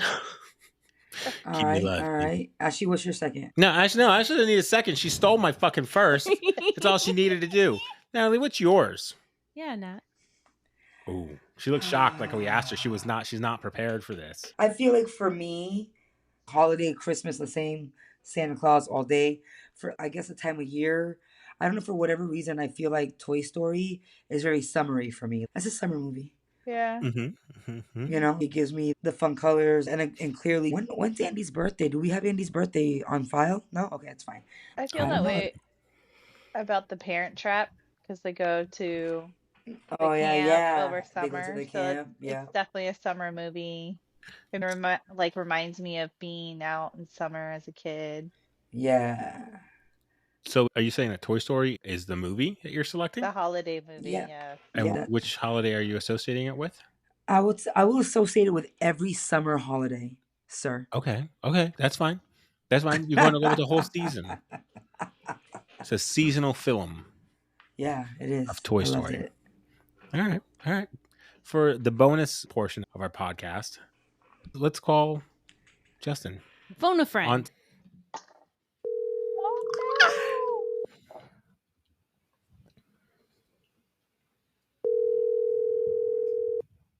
All right. Ashley, what's your second? No, I didn't need a second. She stole my fucking first. That's all she needed to do. Natalie, what's yours? Yeah, Nat. Ooh, she looked shocked. Like when we asked her, she's not prepared for this. I feel like for me, holiday, Christmas, the same, Santa Claus all day. For I guess the time of year, I don't know, for whatever reason, I feel like Toy Story is very summery for me. That's a summer movie. Yeah. You know, it gives me the fun colors and clearly. When's Andy's birthday? Do we have Andy's birthday on file? No? Okay, it's fine. I feel that way about The Parent Trap because they go to Oh the yeah, camp over yeah. They go to summer. the So camp. it's Yeah, definitely a summer movie. It reminds me of being out in summer as a kid. yeah, So are you saying that Toy Story is the movie that you're selecting? The holiday movie, yeah, yes. And yeah. which holiday are you associating it with? I will associate it with every summer holiday, sir. Okay. Okay. That's fine. That's fine. You're going to go with the whole season. It's a seasonal film Yeah, it of is. Toy I loved Story. it. All right. All right. For the bonus portion of our podcast, let's call Justin. Phone a friend. On Oh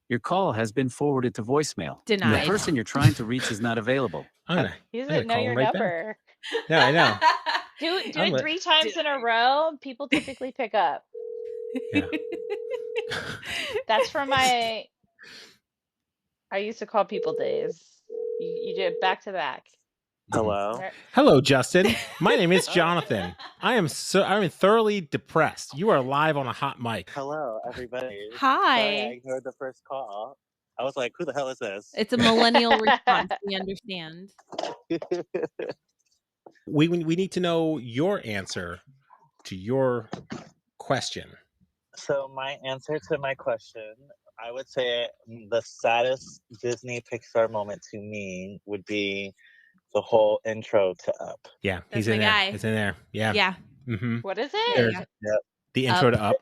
Your call has been forwarded to voicemail. The Denied. person you're trying to reach is not available. I'm gonna, no! He I'm gonna doesn't know call your him right back. number. Yeah, I know. Do I'm it a- 3 times in a row. People typically pick up. Yeah. That's from I used to call people days. You do it back to back. Hello. Hello, Justin. My name is Jonathan. I'm thoroughly depressed. You are live on a hot mic. Hello, everybody. Hi. Sorry, I ignored the first call. I was like, who the hell is this? It's a millennial response. We understand. We need to know your answer to your question. So my answer to my question, I would say the saddest Disney Pixar moment to me would be the whole intro to Up. Yeah, That's he's my in there. guy. It's in there. Yeah. Yeah. Mm-hmm. What is There it? you go. Yep. The intro Up. to Up.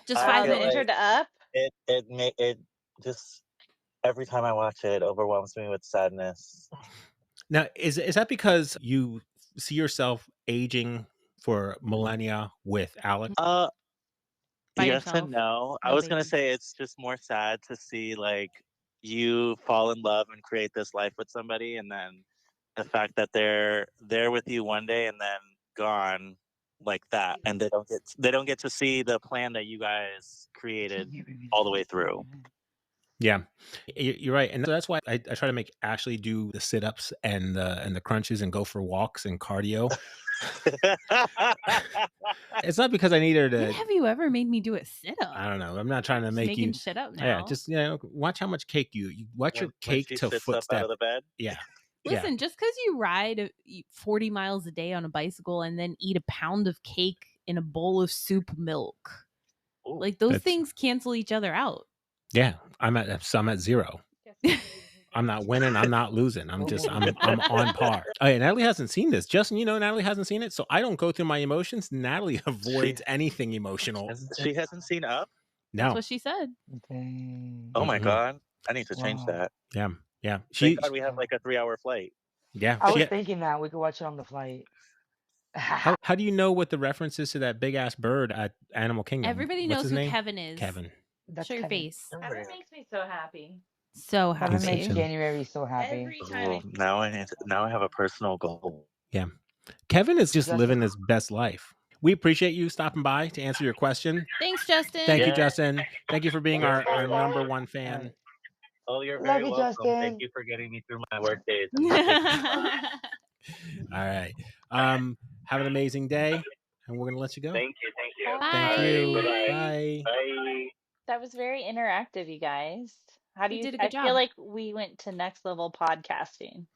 Just I 5 feel The minutes. intro to Up? It just every time I watch it overwhelms me with sadness. Now, is that because you see yourself aging for millennia with Alex? By Yes yourself. and no. I No was gonna babies. say it's just more sad to see like you fall in love and create this life with somebody, and then the fact that they're there with you one day and then gone like that, and they don't get to see the plan that you guys created all the way through. Yeah, you're right, and so that's why I try to make Ashley do the sit-ups and the crunches and go for walks and cardio. It's not because I need her When to. have you ever made me do a sit-up? I don't know. I'm not trying to Just make making you. shit up now. Yeah, just watch how much cake you watch your When cake she to sits up footstep. out of the bed. Yeah. Listen, just because you ride 40 miles a day on a bicycle and then eat a pound of cake in a bowl of soup milk, Ooh. like those That's- things cancel each other out. Yeah, I'm at 0. I'm not winning. I'm not losing. I'm on par. Oh, yeah, Natalie hasn't seen this. Justin, Natalie hasn't seen it, so I don't go through my emotions. Natalie avoids anything emotional. She hasn't seen Up. No. That's what she said. Dang. Oh my Mhm. God, I need to change Wow. that. Yeah. Thank God we have like a 3-hour flight. Yeah. I was She, thinking that we could watch it on the flight. how do you know what the reference is to that big ass bird at Animal Kingdom? Everybody What's knows his who name? Kevin is. Kevin. That's Show your Kevin. face. Kevin makes me so happy. So Kevin He's makes such a- January so happy. Every time Ooh, now I have a personal goal. Kevin is just Justin. living his best life. We appreciate you stopping by to answer your question. Thanks, Justin. Thank you, Yeah. Justin. Thank you for being our Alright. number one fan. Alright. Oh, you're Love very you, welcome. Justin. Thank you for getting me through my work days. All right. Have an amazing day, and we're gonna let you go. Thank you. Bye. Thank you. Bye-bye. Bye. Bye. That was very interactive, you guys. How do You you did a good I feel job. like we went to next level podcasting.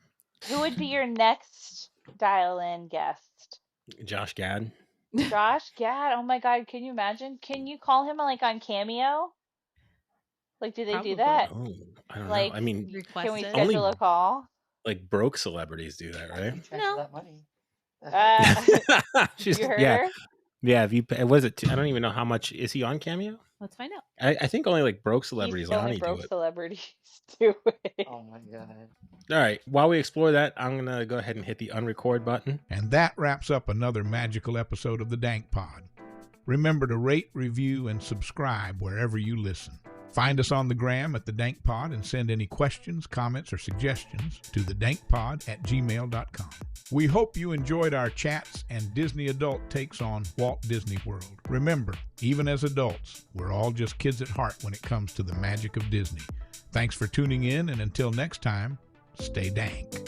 Who would be your next dial in guest? Josh Gad. Josh Gad. Oh my God, can you imagine? Can you call him like on Cameo? Like, do they Probably. do that? Oh, I don't Like, know. I mean, Request Can we it. schedule Only- a call? like broke celebrities do that, right? Transfer No. that money. She's, You heard yeah, her? yeah. If you, what is it? I don't even know how much is he on Cameo. Let's find out. I think only like broke celebrities like Only Honey do broke it. celebrities do it. Oh my God. All right. While we explore that, I'm gonna go ahead and hit the unrecord button. And that wraps up another magical episode of the DANK Pod. Remember to rate, review, and subscribe wherever you listen. Find us on the gram at the DANK Pod and send any questions, comments, or suggestions to thedankpod@gmail.com. We hope you enjoyed our chats and Disney adult takes on Walt Disney World. Remember, even as adults, we're all just kids at heart when it comes to the magic of Disney. Thanks for tuning in, and until next time, stay dank.